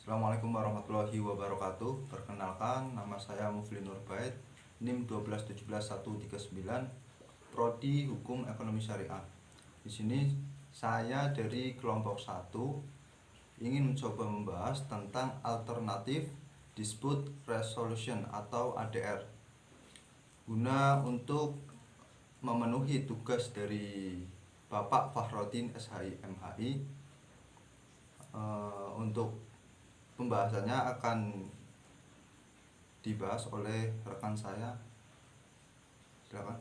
Assalamualaikum warahmatullahi wabarakatuh. Perkenalkan, nama saya Mufli Nurbait, NIM 1217139, Prodi Hukum Ekonomi Syariah. Di sini saya dari kelompok 1 ingin mencoba membahas tentang alternatif dispute resolution atau ADR. Guna untuk memenuhi tugas dari Bapak Fakhrodin SHI MHI, untuk pembahasannya akan dibahas oleh rekan saya. Silakan.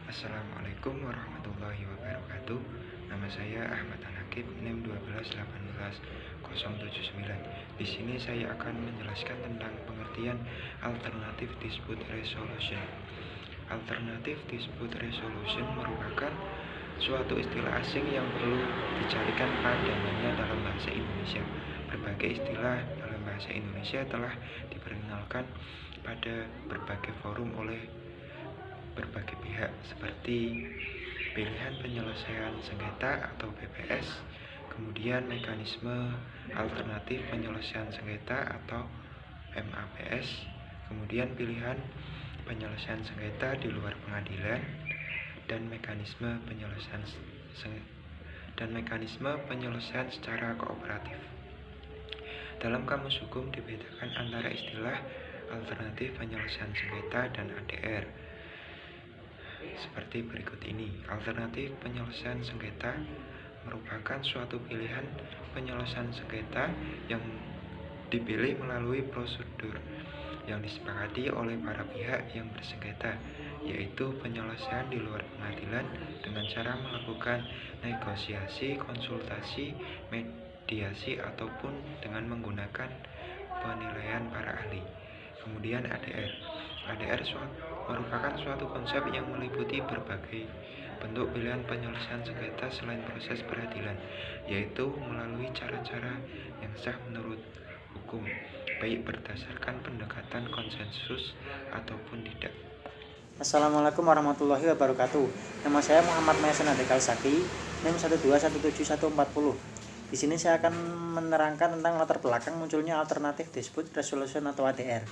Assalamualaikum warahmatullahi wabarakatuh. Nama saya Ahmad Anakib, NIM 1218079. Di sini saya akan menjelaskan tentang pengertian alternatif dispute resolution. Alternatif dispute resolution merupakan suatu istilah asing yang perlu dicarikan padahalnya dalam bahasa Indonesia. Berbagai istilah dalam bahasa Indonesia telah diperkenalkan pada berbagai forum oleh berbagai pihak seperti pilihan penyelesaian sengketa atau PPS, kemudian mekanisme alternatif penyelesaian sengketa atau MAPS, kemudian pilihan penyelesaian sengketa di luar pengadilan, dan mekanisme penyelesaian secara kooperatif. Dalam kamus hukum dibedakan antara istilah alternatif penyelesaian sengketa dan ADR seperti berikut ini. Alternatif penyelesaian sengketa merupakan suatu pilihan penyelesaian sengketa yang dipilih melalui prosedur yang disepakati oleh para pihak yang bersengketa, yaitu penyelesaian di luar pengadilan dengan cara melakukan negosiasi, konsultasi, mediasi, ataupun dengan menggunakan penilaian para ahli. Kemudian ADR merupakan suatu konsep yang meliputi berbagai bentuk pilihan penyelesaian sengketa selain proses peradilan, yaitu melalui cara-cara yang sah menurut hukum, baik berdasarkan pendekatan konsensus ataupun tidak. Assalamualaikum warahmatullahi wabarakatuh. Nama saya Muhammad Mayasun Adekal Saki, NIM 1217140. Di sini saya akan menerangkan tentang latar belakang munculnya alternatif dispute resolution atau ADR.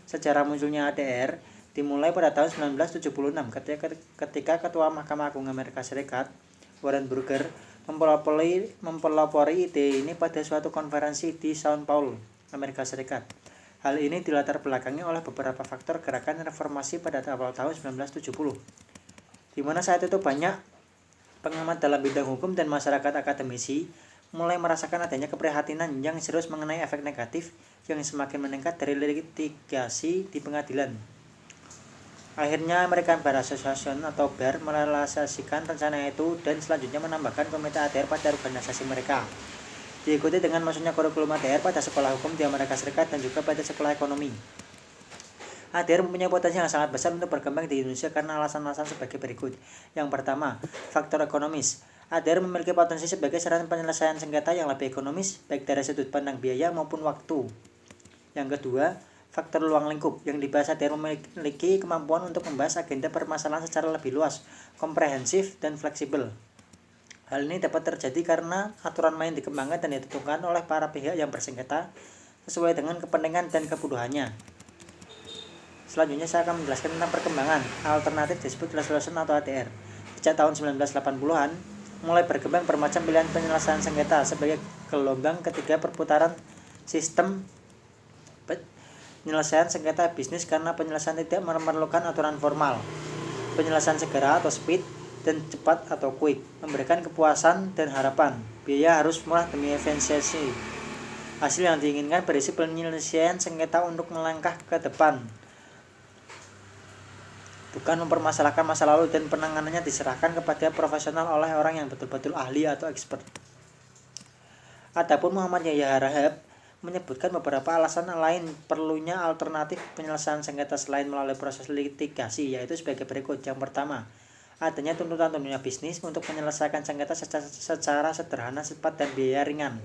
Sejarah munculnya ADR dimulai pada tahun 1976 ketika Ketua Mahkamah Agung Amerika Serikat, Warren Burger, mempelopori ide ini pada suatu konferensi di Sao Paulo, Amerika Serikat. Hal ini dilatar belakangi oleh beberapa faktor gerakan reformasi pada awal tahun 1970, di mana saat itu banyak pengamat dalam bidang hukum dan masyarakat akademisi mulai merasakan adanya keprihatinan yang serius mengenai efek negatif yang semakin meningkat dari litigasi di pengadilan. Akhirnya American Bar Association atau BAR merealisasikan rencana itu dan selanjutnya menambahkan komite ADR pada organisasi mereka. Diikuti dengan masuknya kurikulum ADR pada sekolah hukum di Amerika Serikat dan juga pada sekolah ekonomi. ADR mempunyai potensi yang sangat besar untuk berkembang di Indonesia karena alasan-alasan sebagai berikut. Yang pertama, faktor ekonomis. ADR memiliki potensi sebagai sarana penyelesaian sengketa yang lebih ekonomis, baik dari sudut pandang biaya maupun waktu. Yang kedua, faktor ruang lingkup. Yang dibahas ADR memiliki kemampuan untuk membahas agenda permasalahan secara lebih luas, komprehensif, dan fleksibel. Hal ini dapat terjadi karena aturan main dikembangkan dan ditentukan oleh para pihak yang bersengketa sesuai dengan kepentingan dan kebutuhannya. Selanjutnya saya akan menjelaskan tentang perkembangan alternatif dispute resolution atau ADR. Sejak tahun 1980-an, mulai berkembang bermacam pilihan penyelesaian sengketa sebagai gelombang ketiga perputaran sistem penyelesaian sengketa bisnis karena penyelesaian tidak memerlukan aturan formal. Penyelesaian segera atau speed dan cepat atau quick, memberikan kepuasan dan harapan. Biaya harus murah demi efisiensi. Hasil yang diinginkan berisi penyelesaian sengketa untuk melangkah ke depan, bukan mempermasalahkan masa lalu, dan penanganannya diserahkan kepada profesional oleh orang yang betul-betul ahli atau expert. Adapun Muhammad Yahya Rahab menyebutkan beberapa alasan lain perlunya alternatif penyelesaian sengketa selain melalui proses litigasi, yaitu sebagai berikut. Yang pertama, adanya tuntutan dunia bisnis untuk menyelesaikan sengketa secara sederhana, cepat, dan biaya ringan.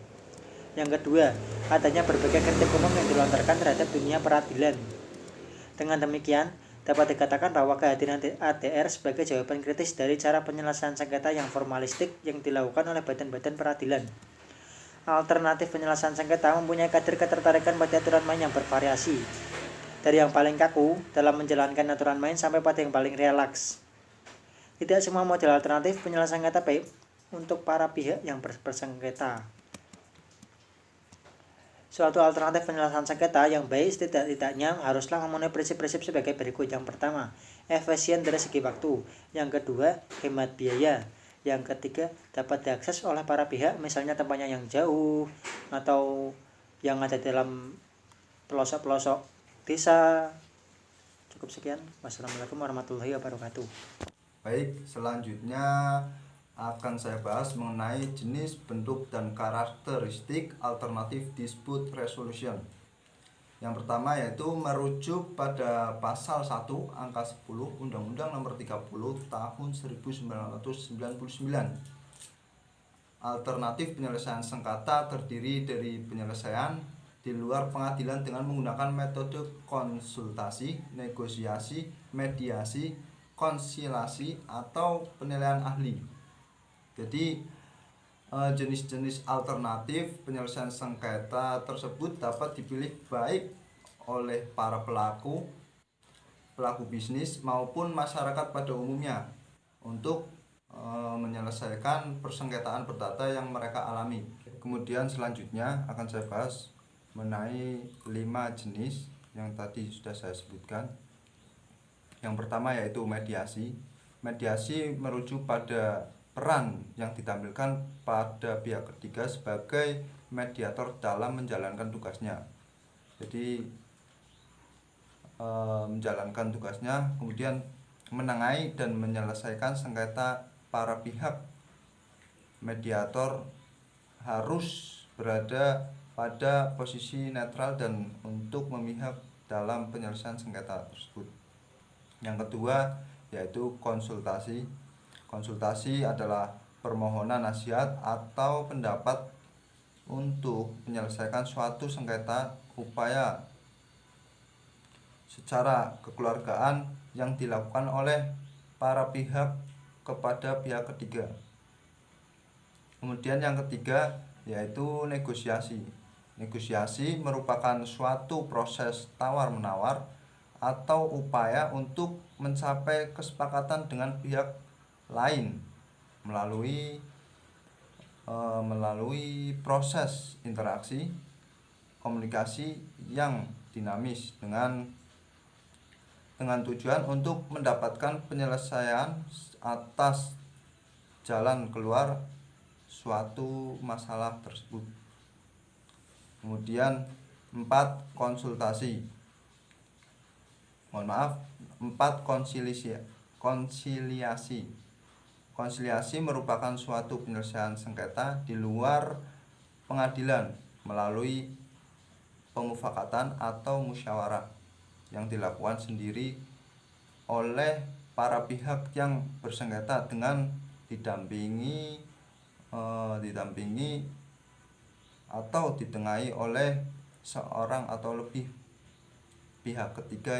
Yang kedua, adanya berbagai kritik umum yang dilontarkan terhadap dunia peradilan. Dengan demikian, dapat dikatakan bahwa kehadiran ADR sebagai jawaban kritis dari cara penyelesaian sengketa yang formalistik yang dilakukan oleh badan-badan peradilan. alternatif penyelesaian sengketa mempunyai kadar ketertarikan pada aturan main yang bervariasi, dari yang paling kaku dalam menjalankan aturan main sampai pada yang paling relaks. Tidak semua model alternatif penyelesaian sengketa baik untuk para pihak yang bersengketa. Suatu alternatif penyelesaian sengketa yang baik setidak-tidaknya haruslah memenuhi prinsip-prinsip sebagai berikut. Yang pertama, efisien dari segi waktu. Yang kedua, hemat biaya. Yang ketiga, dapat diakses oleh para pihak, misalnya tempatnya yang jauh atau yang ada dalam pelosok-pelosok desa. Cukup sekian. Wassalamualaikum warahmatullahi wabarakatuh. Baik, selanjutnya akan saya bahas mengenai jenis, bentuk, dan karakteristik alternatif dispute resolution. Yang pertama yaitu merujuk pada pasal 1 angka 10 Undang-Undang Nomor 30 Tahun 1999. Alternatif penyelesaian sengketa terdiri dari penyelesaian di luar pengadilan dengan menggunakan metode konsultasi, negosiasi, mediasi, konsiliasi, atau penilaian ahli. Jadi jenis-jenis alternatif penyelesaian sengketa tersebut dapat dipilih baik oleh para pelaku bisnis maupun masyarakat pada umumnya untuk menyelesaikan persengketaan perdata yang mereka alami. Kemudian selanjutnya akan saya bahas mengenai 5 jenis yang tadi sudah saya sebutkan. Yang pertama yaitu mediasi. Mediasi merujuk pada peran yang ditampilkan pada pihak ketiga sebagai mediator dalam menjalankan tugasnya. Jadi menjalankan tugasnya, kemudian menengahi dan menyelesaikan sengketa para pihak. Mediator harus berada pada posisi netral dan untuk memihak dalam penyelesaian sengketa tersebut. Yang kedua yaitu konsultasi. Konsultasi adalah permohonan nasihat atau pendapat untuk menyelesaikan suatu sengketa upaya secara kekeluargaan yang dilakukan oleh para pihak kepada pihak ketiga. Kemudian yang ketiga yaitu negosiasi. Negosiasi merupakan suatu proses tawar-menawar atau upaya untuk mencapai kesepakatan dengan pihak lain melalui proses interaksi komunikasi yang dinamis dengan tujuan untuk mendapatkan penyelesaian atas jalan keluar suatu masalah tersebut. Kemudian 4 konsultasi. 4 konsiliasi. Konsiliasi merupakan suatu penyelesaian sengketa di luar pengadilan melalui pemufakatan atau musyawarah yang dilakukan sendiri oleh para pihak yang bersengketa dengan didampingi atau ditengahi oleh seorang atau lebih pihak ketiga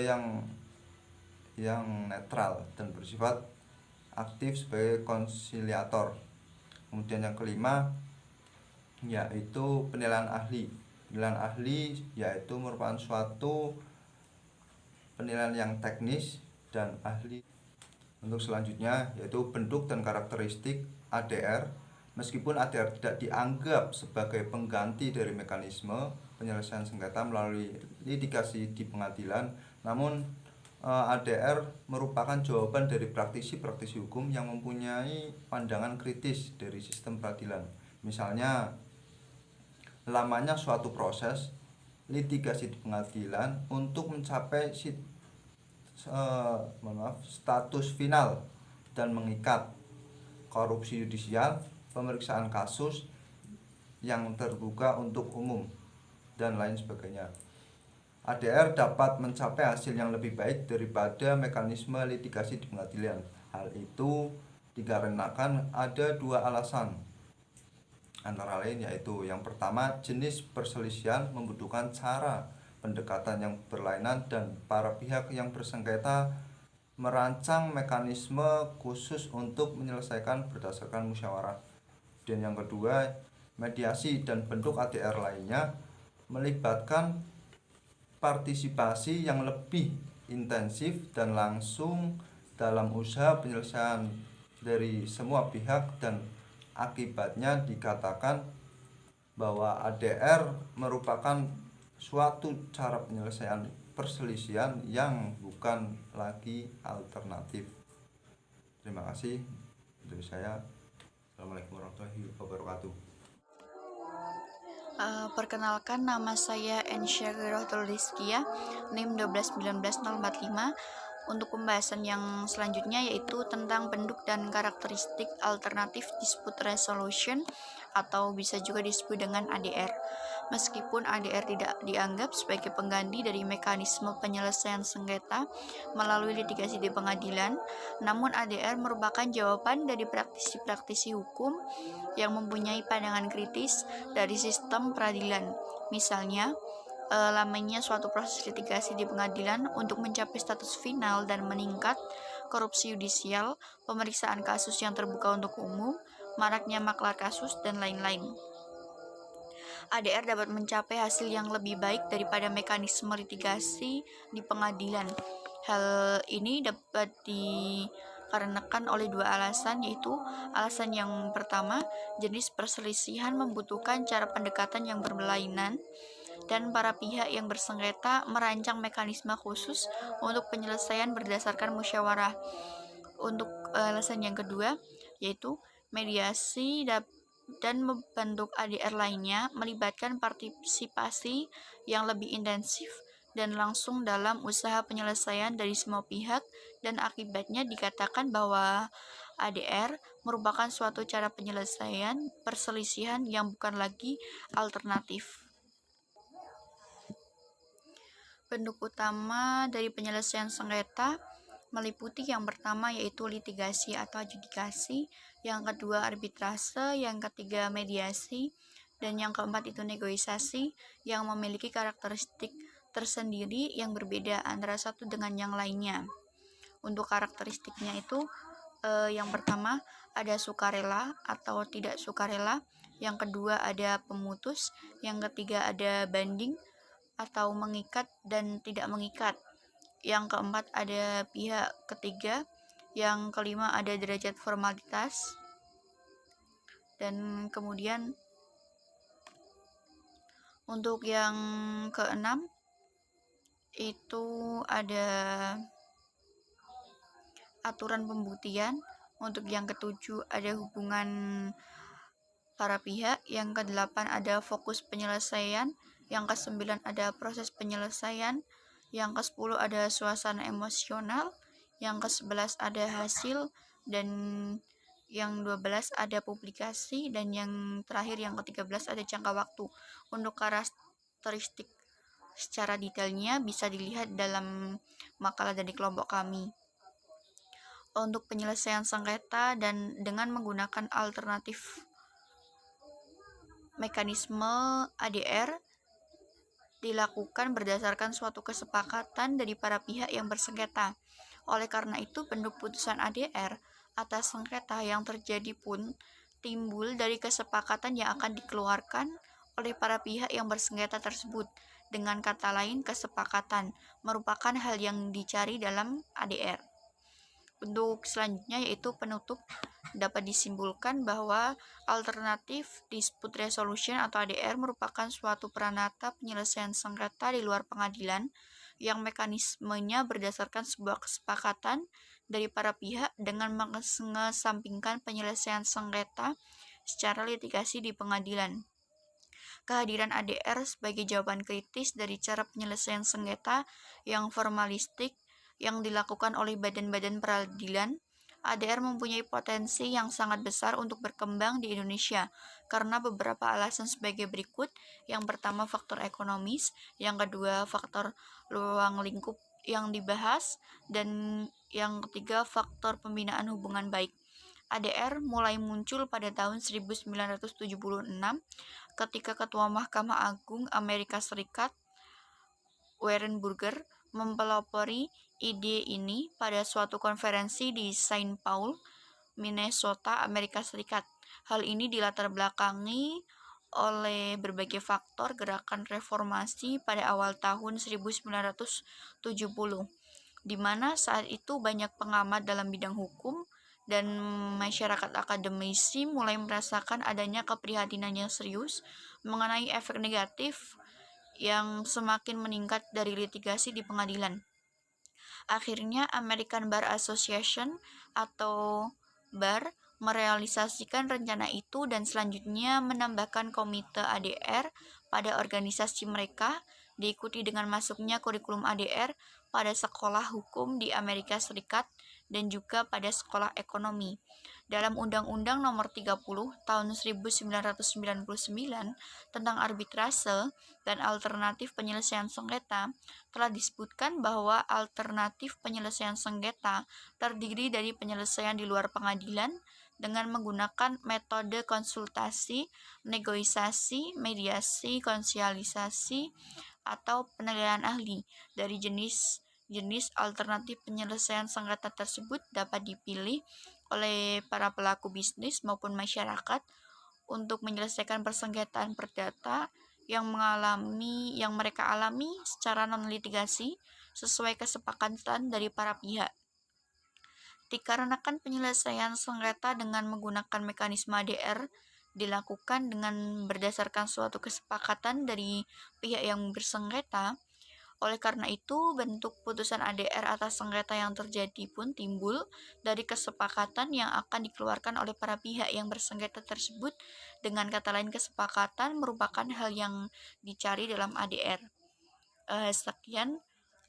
yang netral dan bersifat aktif sebagai konsiliator. Kemudian yang kelima yaitu penilaian ahli. Penilaian ahli yaitu merupakan suatu penilaian yang teknis dan ahli. Untuk selanjutnya yaitu bentuk dan karakteristik ADR. Meskipun ADR tidak dianggap sebagai pengganti dari mekanisme penyelesaian sengketa melalui litigasi di pengadilan, namun ADR merupakan jawaban dari praktisi-praktisi hukum yang mempunyai pandangan kritis dari sistem peradilan. Misalnya, lamanya suatu proses litigasi di pengadilan untuk mencapai status final dan mengikat, korupsi yudisial, pemeriksaan kasus yang terbuka untuk umum, dan lain sebagainya. ADR dapat mencapai hasil yang lebih baik daripada mekanisme litigasi di pengadilan. Hal itu dikarenakan ada 2 alasan. Antara lain yaitu yang pertama, jenis perselisihan membutuhkan cara pendekatan yang berlainan dan para pihak yang bersengketa merancang mekanisme khusus untuk menyelesaikan berdasarkan musyawarah. Dan yang kedua mediasi dan bentuk ADR lainnya melibatkan partisipasi yang lebih intensif dan langsung dalam usaha penyelesaian dari semua pihak, dan akibatnya dikatakan bahwa ADR merupakan suatu cara penyelesaian perselisihan yang bukan lagi alternatif. Terima kasih dari saya. Assalamualaikum warahmatullahi wabarakatuh. Perkenalkan, nama saya Ensya Wiratul Rizkia, NIM 1219045. Untuk pembahasan yang selanjutnya yaitu tentang bentuk dan karakteristik alternatif dispute resolution atau bisa juga disebut dengan ADR. Meskipun ADR tidak dianggap sebagai pengganti dari mekanisme penyelesaian sengketa melalui litigasi di pengadilan, namun ADR merupakan jawaban dari praktisi-praktisi hukum yang mempunyai pandangan kritis dari sistem peradilan. Misalnya, lamanya suatu proses litigasi di pengadilan untuk mencapai status final dan meningkat, korupsi yudisial, pemeriksaan kasus yang terbuka untuk umum, maraknya maklar kasus, dan lain-lain. ADR dapat mencapai hasil yang lebih baik daripada mekanisme litigasi di pengadilan. Hal ini dapat dikarenakan oleh dua alasan, yaitu alasan yang pertama, jenis perselisihan membutuhkan cara pendekatan yang berlainan, dan para pihak yang bersengketa merancang mekanisme khusus untuk penyelesaian berdasarkan musyawarah. Untuk alasan yang kedua, yaitu mediasi dan bentuk ADR lainnya melibatkan partisipasi yang lebih intensif dan langsung dalam usaha penyelesaian dari semua pihak, dan akibatnya dikatakan bahwa ADR merupakan suatu cara penyelesaian perselisihan yang bukan lagi alternatif. Bentuk utama dari penyelesaian sengketa meliputi yang pertama yaitu litigasi atau adjudikasi, yang kedua arbitrase, yang ketiga mediasi, dan yang keempat itu negosiasi yang memiliki karakteristik tersendiri yang berbeda antara satu dengan yang lainnya. Untuk karakteristiknya itu yang pertama ada sukarela atau tidak sukarela, yang kedua ada pemutus, yang ketiga ada banding atau mengikat dan tidak mengikat, yang keempat ada pihak ketiga, yang kelima ada derajat formalitas, dan kemudian untuk yang keenam itu ada aturan pembuktian, untuk yang ketujuh ada hubungan para pihak, yang kedelapan ada fokus penyelesaian, yang ke-9 ada proses penyelesaian, yang ke-10 ada suasana emosional, yang ke-11 ada hasil, dan yang 12 ada publikasi, dan yang terakhir yang ke-13 ada jangka waktu. Untuk karakteristik secara detailnya bisa dilihat dalam makalah dari kelompok kami. Untuk penyelesaian sengketa dan dengan menggunakan alternatif mekanisme ADR dilakukan berdasarkan suatu kesepakatan dari para pihak yang bersengketa. Oleh karena itu, bentuk putusan ADR atas sengketa yang terjadi pun timbul dari kesepakatan yang akan dikeluarkan oleh para pihak yang bersengketa tersebut. Dengan kata lain, kesepakatan merupakan hal yang dicari dalam ADR. Untuk selanjutnya yaitu penutup, dapat disimpulkan bahwa alternatif dispute resolution atau ADR merupakan suatu peranata penyelesaian sengketa di luar pengadilan yang mekanismenya berdasarkan sebuah kesepakatan dari para pihak dengan mengesampingkan penyelesaian sengketa secara litigasi di pengadilan. Kehadiran ADR sebagai jawaban kritis dari cara penyelesaian sengketa yang formalistik yang dilakukan oleh badan-badan peradilan, ADR mempunyai potensi yang sangat besar untuk berkembang di Indonesia karena beberapa alasan sebagai berikut. Yang pertama, faktor ekonomis, yang kedua, faktor ruang lingkup yang dibahas, dan yang ketiga, faktor pembinaan hubungan baik. ADR mulai muncul pada tahun 1976 ketika Ketua Mahkamah Agung Amerika Serikat Warren Burger mempelopori ide ini pada suatu konferensi di Saint Paul, Minnesota, Amerika Serikat. Hal ini dilatar belakangi oleh berbagai faktor gerakan reformasi pada awal tahun 1970, di mana saat itu banyak pengamat dalam bidang hukum dan masyarakat akademisi mulai merasakan adanya keprihatinan yang serius mengenai efek negatif yang semakin meningkat dari litigasi di pengadilan. Akhirnya American Bar Association atau BAR merealisasikan rencana itu dan selanjutnya menambahkan komite ADR pada organisasi mereka, diikuti dengan masuknya kurikulum ADR pada sekolah hukum di Amerika Serikat dan juga pada sekolah ekonomi. Dalam Undang-Undang Nomor 30 Tahun 1999 tentang arbitrase dan alternatif penyelesaian sengketa, telah disebutkan bahwa alternatif penyelesaian sengketa terdiri dari penyelesaian di luar pengadilan dengan menggunakan metode konsultasi, negosiasi, mediasi, konsialisasi, atau penilaian ahli. Dari jenis alternatif penyelesaian sengketa tersebut dapat dipilih oleh para pelaku bisnis maupun masyarakat untuk menyelesaikan persengketaan perdata yang mereka alami secara non-litigasi sesuai kesepakatan dari para pihak. Dikarenakan penyelesaian sengketa dengan menggunakan mekanisme ADR dilakukan dengan berdasarkan suatu kesepakatan dari pihak yang bersengketa, oleh karena itu bentuk putusan ADR atas sengketa yang terjadi pun timbul dari kesepakatan yang akan dikeluarkan oleh para pihak yang bersengketa tersebut. Dengan kata lain, kesepakatan merupakan hal yang dicari dalam ADR. Sekian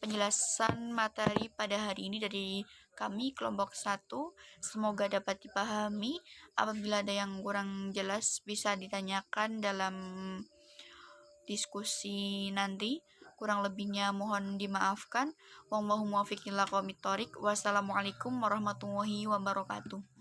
penjelasan materi pada hari ini dari kami kelompok 1. Semoga dapat dipahami. Apabila ada yang kurang jelas bisa ditanyakan dalam diskusi nanti. Kurang lebihnya mohon dimaafkan. Wallahu muwaffiq ila aqwamit thoriq. Wassalamualaikum warahmatullahi wabarakatuh.